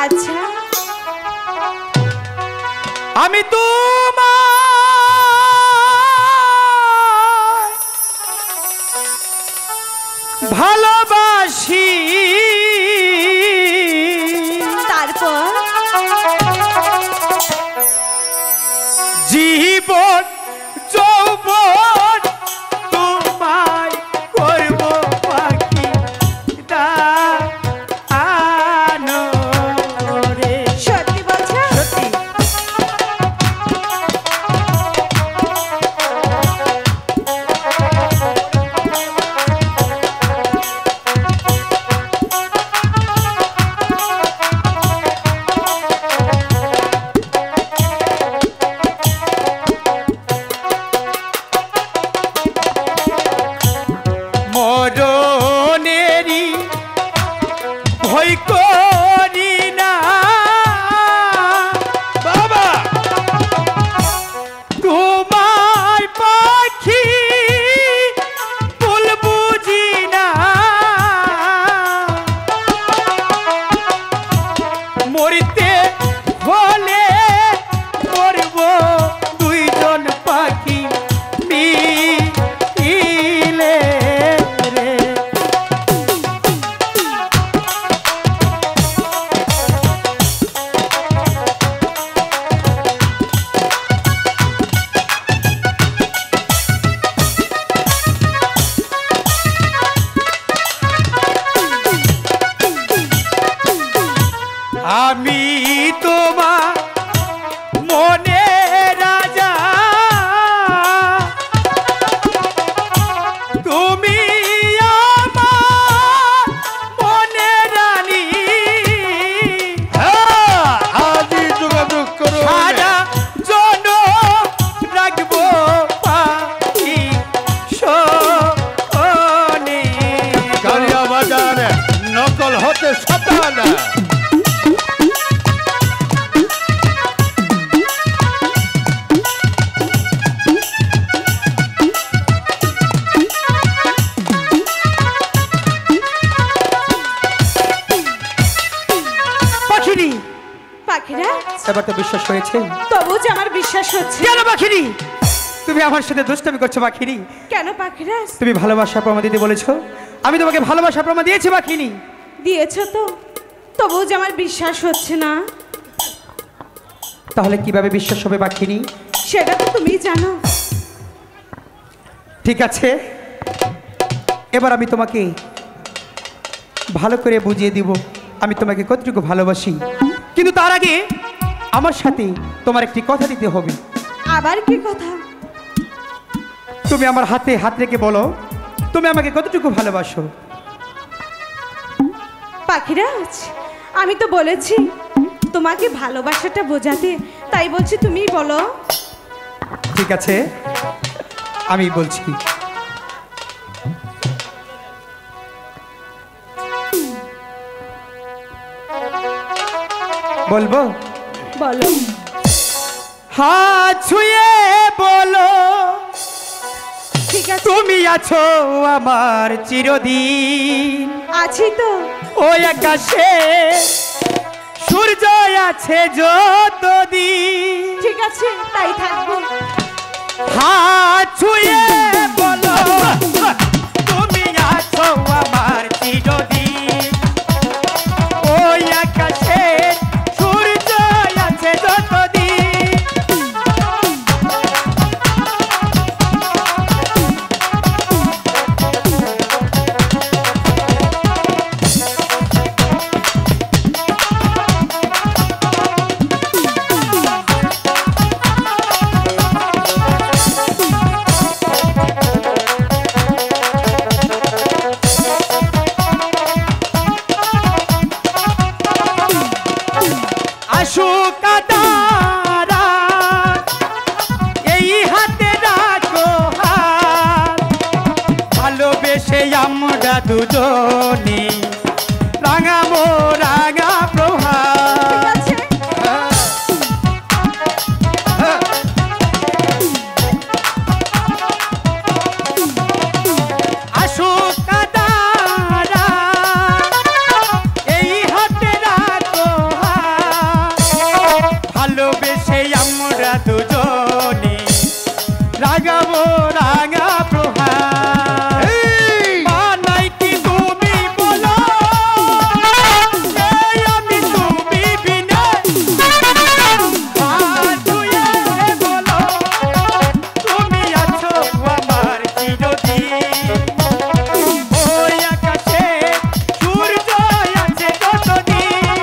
আচ্ছা আমি তোমায় ভালোবাসি তারপর জীবন যৌবন তোমায় করব পাখি দানো রে। সত্যি বলছো? সত্যি। মরণেরই ভয় করি না বাবা, তোমায় পাখি ভুল বুঝি না। মরিতে হলে মরব দুইজন পাখি মিলে রে। আমি তোমার মনে রাজা, তুমি আমার মনে রানী। আজই যোগাযোগ করো। সারা জনম রাখবো পাখি শোনে। কালিয়া বাজার নকল হতে সাবধান। পাখিনি, পাখিরা এবার তো বিশ্বাস হয়েছে? তবু যে আমার বিশ্বাস হচ্ছে। কেন পাখিনি তুমি আমার সাথে দুষ্টামি করছো? পাখিনি কেন পাখিরা? তুমি ভালোবাসা প্রমাণ দিতে বলেছো, আমি তোমাকে ভালোবাসা প্রমাণ দিয়েছি পাখিনি। দিয়েছ তো, তবু যে আমার বিশ্বাস হচ্ছে না। তাহলে কিভাবে বিশ্বাস হবে পাখিনি? সেটা তো তুমি জানো। ঠিক আছে, এবার আমি তোমাকে ভালো করে বুঝিয়ে দিব আমি তোমাকে কতটুকু ভালোবাসি। কিন্তু তার আগে আমার সাথে তোমার একটি কথা দিতে হবে। আবার কি কথা? তুমি আমার হাতে হাত রেখে বলো তুমি আমাকে কতটুকু ভালোবাসো। পাখিরাজ, আমি তো বলেছি তোমাকে ভালোবাসাটা বোঝাতে, তাই বলছি তুমিই বলো। ঠিক আছে, আমি বলছি। বলবো? বলো। হাত ছুঁয়ে বলো ঠিক আছে, তুমি আছো আমার চিরদিন। আছি তো। ওই আকাশে সূর্য আছে যতদিন। ঠিক আছে, তাই থাকবো। হাত ছুঁয়ে বলো তুমি আছো আমার চিরদিন। ওই আকাশে সূর্য আছে যতদিন। লাগাবো রাঙা প্রহার এই! বানাই কি তুমি বলো এই আমি তুমি বিনে হাত ধুয়ে বলো তুমি আছো আমার চিরদিন ওই আকাশে সূর্য আছে যতদিন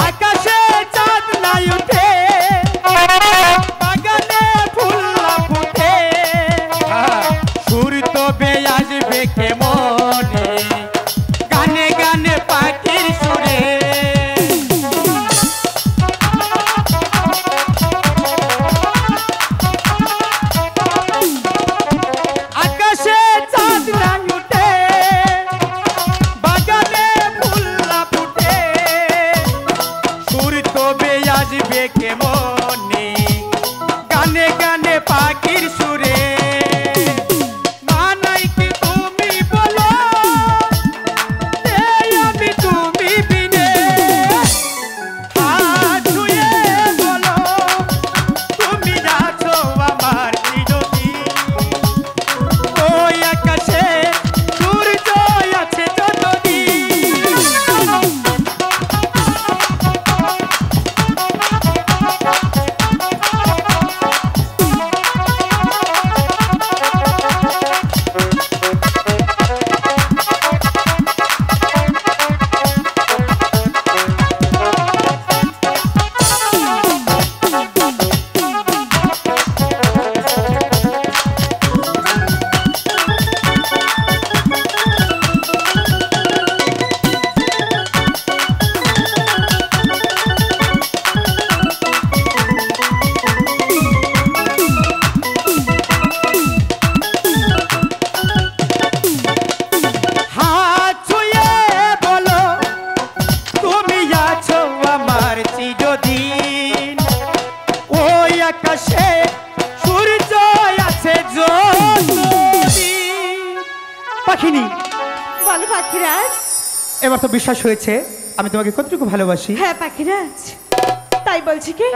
আকাশে চাঁদ নাই উঠে বাগানে ফুল না ফুটে সুর তবে আসবে কেমনে গানে গানে পাখির সুরে আকাশে চাঁদ নাই উঠে বাগানে ফুল না ফুটে সুর তবে আসবে কেমনে গানে গানে পাখির সুরে মানাই কি তুমি বলো এই আমি তুমি বিনে হাত ধুয়ে বলো তুমি আছো আমার চিরদিন ওই আকাশে সূর্য আছে যতদিন হাত ছুঁয়ে বলো তুমি আছো আমার চিরদিন ওই আকাশে সূর্য আছে যতদিন পাখিনি বলো পাখিরাজ। এবার তো বিশ্বাস হয়েছে আমি তোমাকে কতটুকু ভালোবাসি হ্যাঁ পাখিরাজ, তাই বলছি কি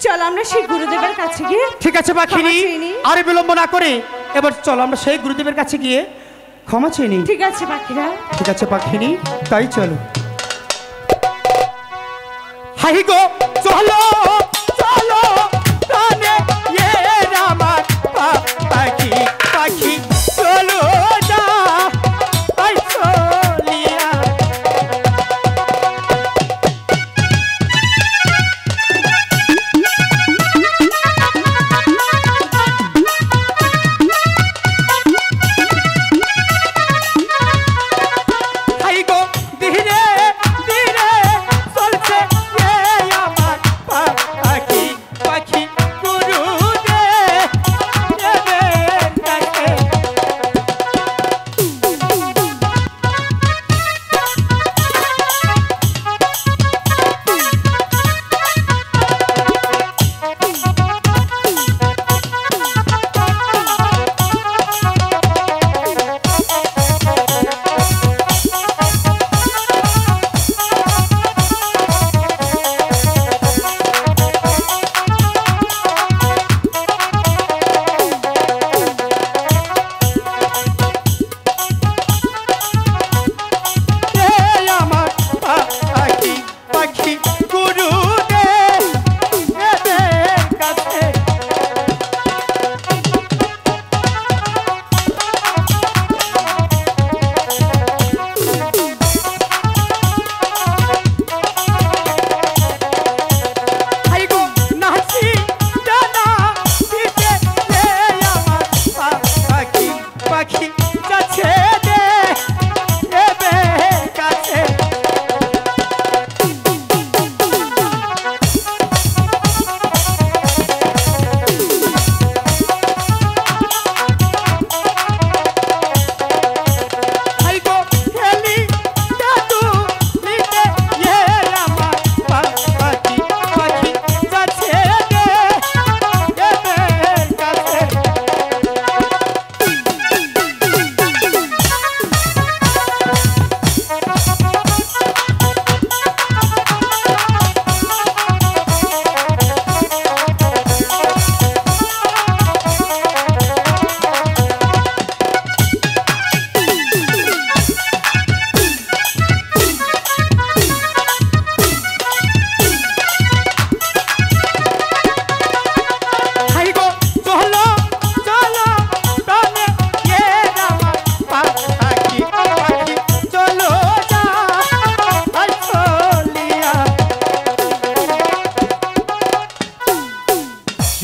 চল আমরা সেই গুরুদেবের কাছে গিয়ে ঠিক আছে পাখিনি ক্ষমা চেয়ে নিই। আরে বিলম্ব না করে এবার চলো আমরা সেই গুরুদেবের কাছে গিয়ে ক্ষমা চেয়ে নিই ঠিক আছে পাখিরাজ। ঠিক আছে পাখিনি তাই চলো হাই গো চলো চলো প্রাণে এ আমার পাখি পাখি চলো যা আই চলিয়া হাই গো ধীরে ধীরে চলছে এ আমার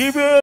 জীবের